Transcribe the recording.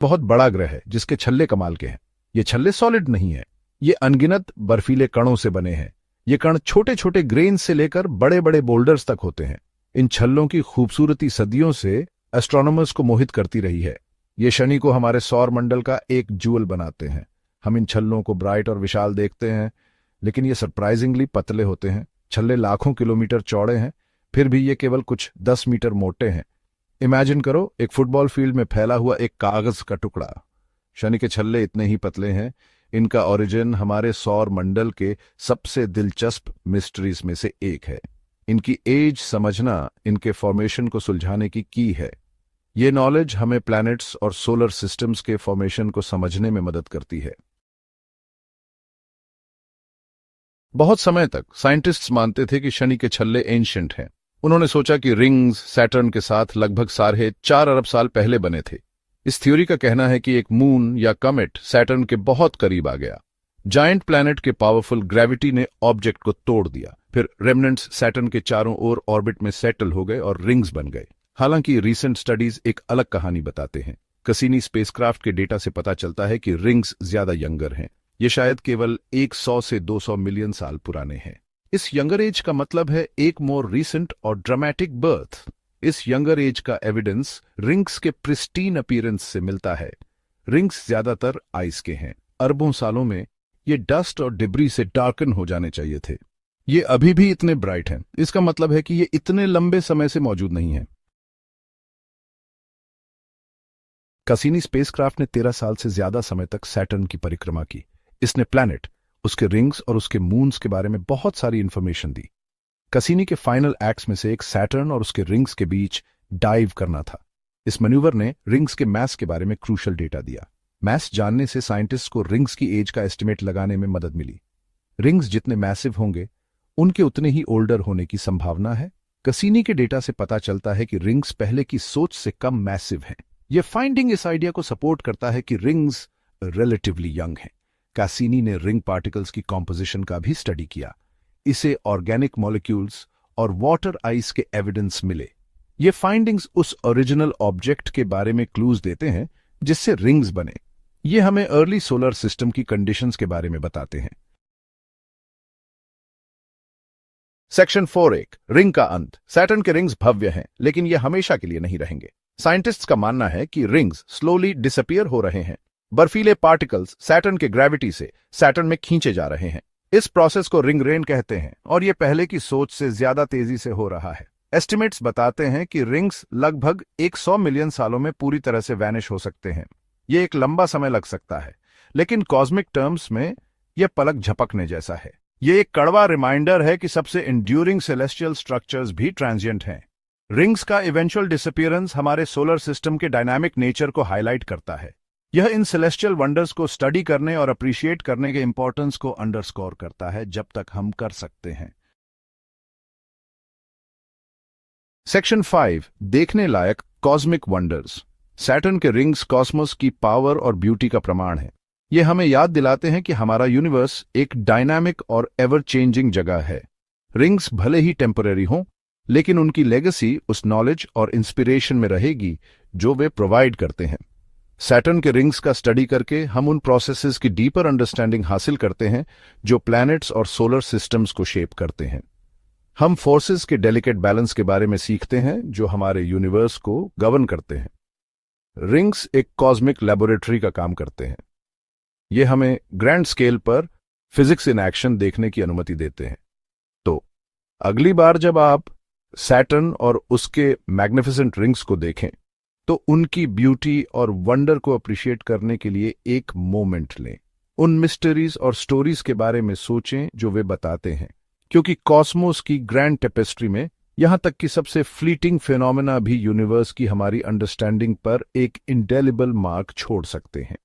बहुत बड़ा ग्रह है जिसके छल्ले कमाल के हैं। ये छल्ले सॉलिड नहीं है, ये अनगिनत बर्फीले कणों से बने हैं। ये कण छोटे छोटे ग्रेन से लेकर बड़े बड़े बोल्डर्स तक होते हैं। इन छल्लों की खूबसूरती सदियों से एस्ट्रोनॉमर्स को मोहित करती रही है। ये शनि को हमारे सौर मंडल का एक ज्यूल बनाते हैं। हम इन छल्लों को ब्राइट और विशाल देखते हैं, लेकिन ये सरप्राइजिंगली पतले होते हैं। छल्ले लाखों किलोमीटर चौड़े हैं, फिर भी ये केवल कुछ 10 मीटर मोटे हैं। इमेजिन करो, एक फुटबॉल फील्ड में फैला हुआ एक कागज का टुकड़ा। शनि के छल्ले इतने ही पतले हैं। इनका ओरिजिन हमारे सौर मंडल के सबसे दिलचस्प मिस्ट्रीज में से एक है। इनकी एज समझना इनके फॉर्मेशन को सुलझाने की है। ये नॉलेज हमें प्लैनेट्स और सोलर सिस्टम्स के फॉर्मेशन को समझने में मदद करती है। बहुत समय तक साइंटिस्ट्स मानते थे कि शनि के छल्ले एंशिएंट हैं। उन्होंने सोचा कि रिंग्स सैटर्न के साथ लगभग 4.5 अरब साल पहले बने थे। इस थ्योरी का कहना है कि एक मून या कमेट सैटर्न के बहुत करीब आ गया। जायंट प्लैनेट के पावरफुल ग्रेविटी ने ऑब्जेक्ट को तोड़ दिया। फिर रेमनेंट्स सैटर्न के चारों ओर ऑर्बिट में सेटल हो गए और रिंग्स बन गए। हालांकि रीसेंट स्टडीज एक अलग कहानी बताते हैं। कसीनी स्पेसक्राफ्ट के डेटा से पता चलता है कि रिंग्स ज्यादा यंगर हैं। ये शायद केवल 100 से 200 मिलियन साल पुराने हैं। इस यंगर एज का मतलब है एक मोर रीसेंट और ड्रामेटिक बर्थ। इस यंगर एज का एविडेंस रिंग्स के प्रिस्टीन अपीयरेंस से मिलता है। रिंग्स ज्यादातर आइस के हैं। अरबों सालों में ये डस्ट और डिब्री से डार्कन हो जाने चाहिए थे। ये अभी भी इतने ब्राइट हैं। इसका मतलब है कि ये इतने लंबे समय से मौजूद नहीं है। कसीनी स्पेसक्राफ्ट ने 13 साल से ज्यादा समय तक सैटर्न की परिक्रमा की। इसने प्लैनेट, उसके रिंग्स और उसके मून्स के बारे में बहुत सारी इंफॉर्मेशन दी। कसीनी के फाइनल एक्ट्स में से एक सैटर्न और उसके रिंग्स के बीच डाइव करना था। इस मैन्यूवर ने रिंग्स के मास के बारे में क्रूशल डेटा दिया। मास जानने से साइंटिस्ट को रिंग्स की एज का एस्टिमेट लगाने में मदद मिली। रिंग्स जितने मैसिव होंगे, उनके उतने ही ओल्डर होने की संभावना है। कसीनी के डेटा से पता चलता है कि रिंग्स पहले की सोच से कम मैसिव हैं। यह फाइंडिंग इस आइडिया को सपोर्ट करता है कि रिंग्स रिलेटिवली यंग हैं। कैसिनी ने रिंग पार्टिकल्स की कॉम्पोजिशन का भी स्टडी किया। इसे ऑर्गेनिक मॉलिक्यूल्स और वाटर आइस के एविडेंस मिले। ये फाइंडिंग्स उस ओरिजिनल ऑब्जेक्ट के बारे में क्लूज देते हैं जिससे रिंग्स बने। ये हमें अर्ली सोलर सिस्टम की कंडीशंस के बारे में बताते हैं। सेक्शन 4.1 रिंग का अंत। सैटर्न के रिंग्स भव्य हैं, लेकिन ये हमेशा के लिए नहीं रहेंगे। साइंटिस्ट्स का मानना है कि रिंग्स स्लोली डिसअपीयर हो रहे हैं। बर्फीले पार्टिकल्स सैटर्न के ग्रेविटी से सैटर्न में खींचे जा रहे हैं। इस प्रोसेस को रिंग रेन कहते हैं और यह पहले की सोच से ज्यादा तेजी से हो रहा है। एस्टिमेट्स बताते हैं कि रिंग्स लगभग 100 मिलियन सालों में पूरी तरह से वैनिश हो सकते हैं। यह एक लंबा समय लग सकता है, लेकिन कॉस्मिक टर्म्स में यह पलक झपकने जैसा है। यह एक कड़वा रिमाइंडर है कि सबसे इंड्यूरिंग सेलेस्टियल स्ट्रक्चर्स भी ट्रांजिएंट हैं। रिंग्स का इवेंचुअल डिसअपीयरेंस हमारे सोलर सिस्टम के डायनामिक नेचर को हाईलाइट करता है। यह इन सेलेस्टियल वंडर्स को स्टडी करने और अप्रिशिएट करने के इंपॉर्टेंस को अंडरस्कोर करता है, जब तक हम कर सकते हैं। सेक्शन 5 देखने लायक कॉस्मिक वंडर्स। सैटर्न के रिंग्स कॉस्मोस की पावर और ब्यूटी का प्रमाण है। ये हमें याद दिलाते हैं कि हमारा यूनिवर्स एक डायनामिक और एवर चेंजिंग जगह है। रिंग्स भले ही टेम्पररी हों, लेकिन उनकी लेगेसी उस नॉलेज और इंस्पिरेशन में रहेगी जो वे प्रोवाइड करते हैं। सैटर्न के रिंग्स का स्टडी करके हम उन प्रोसेसेस की डीपर अंडरस्टैंडिंग हासिल करते हैं जो प्लैनेट्स और सोलर सिस्टम्स को शेप करते हैं। हम फोर्सेस के डेलिकेट बैलेंस के बारे में सीखते हैं जो हमारे यूनिवर्स को गवर्न करते हैं। रिंग्स एक कॉस्मिक लेबोरेटरी का काम करते हैं। ये हमें ग्रैंड स्केल पर फिजिक्स इन एक्शन देखने की अनुमति देते हैं। तो अगली बार जब आप सैटर्न और उसके मैग्निफिसेंट रिंग्स को देखें, तो उनकी ब्यूटी और वंडर को अप्रिशिएट करने के लिए एक मोमेंट लें। उन मिस्टरीज और स्टोरीज के बारे में सोचें जो वे बताते हैं, क्योंकि कॉस्मोस की ग्रैंड टेपेस्ट्री में यहां तक कि सबसे फ्लीटिंग फिनोमेना भी यूनिवर्स की हमारी अंडरस्टैंडिंग पर एक इंडेलिबल मार्क छोड़ सकते हैं।